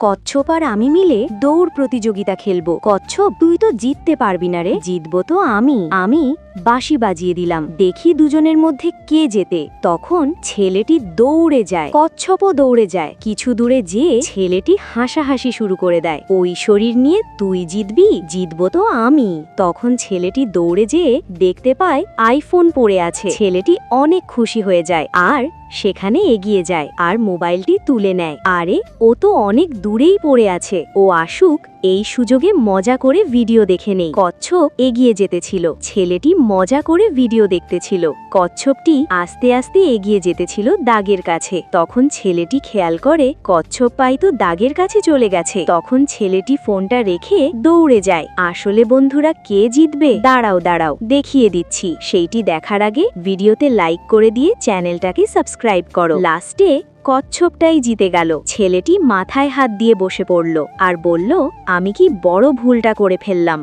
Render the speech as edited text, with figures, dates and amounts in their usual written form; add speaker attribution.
Speaker 1: কচ্ছপ আর আমি মিলে দৌড় প্রতিযোগিতা খেলবো। কচ্ছপ, তুই তো জিততে পারবি না রে। জিতবো তো আমি বাঁশি বাজিয়ে দিলাম, দেখি দুজনের মধ্যে কে জেতে। তখন ছেলেটি দৌড়ে যায়, কচ্ছপও দৌড়ে যায়। কিছু দূরে যেয়ে ছেলেটি হাসাহাসি শুরু করে দেয়, ওই শরীর নিয়ে তুই জিতবি, জিতবো তো আমি। তখন ছেলেটি দৌড়ে যেয়ে দেখতে পায় আইফোন পড়ে আছে। ছেলেটি অনেক খুশি হয়ে যায় আর সেখানে এগিয়ে যায় আর মোবাইলটি তুলে নেয়। আরে, ও তো অনেক দূরেই পড়ে আছে, ও আসুক, এই সুযোগে মজা করে ভিডিও দেখে নেই। কচ্ছপ এগিয়ে যেতেছিল, ছেলেটি মজা করে ভিডিও দেখতেছিল। কচ্ছপটি আস্তে আস্তে এগিয়ে যেতেছিল দাগের কাছে। তখন ছেলেটি খেয়াল করে কচ্ছপ পাই তো দাগের কাছে চলে গেছে। তখন ছেলেটি ফোনটা রেখে দৌড়ে যায়। আসলে বন্ধুরা, কে জিতবে? দাঁড়াও দেখিয়ে দিচ্ছি। সেইটি দেখার আগে ভিডিওতে লাইক করে দিয়ে চ্যানেলটাকে সাবস্ক্রাইব করো। লাস্টে কচ্ছপটাই জিতে গেল। ছেলেটি মাথায় হাত দিয়ে বসে পড়ল আর বলল, আমি কি বড় ভুলটা করে ফেললাম।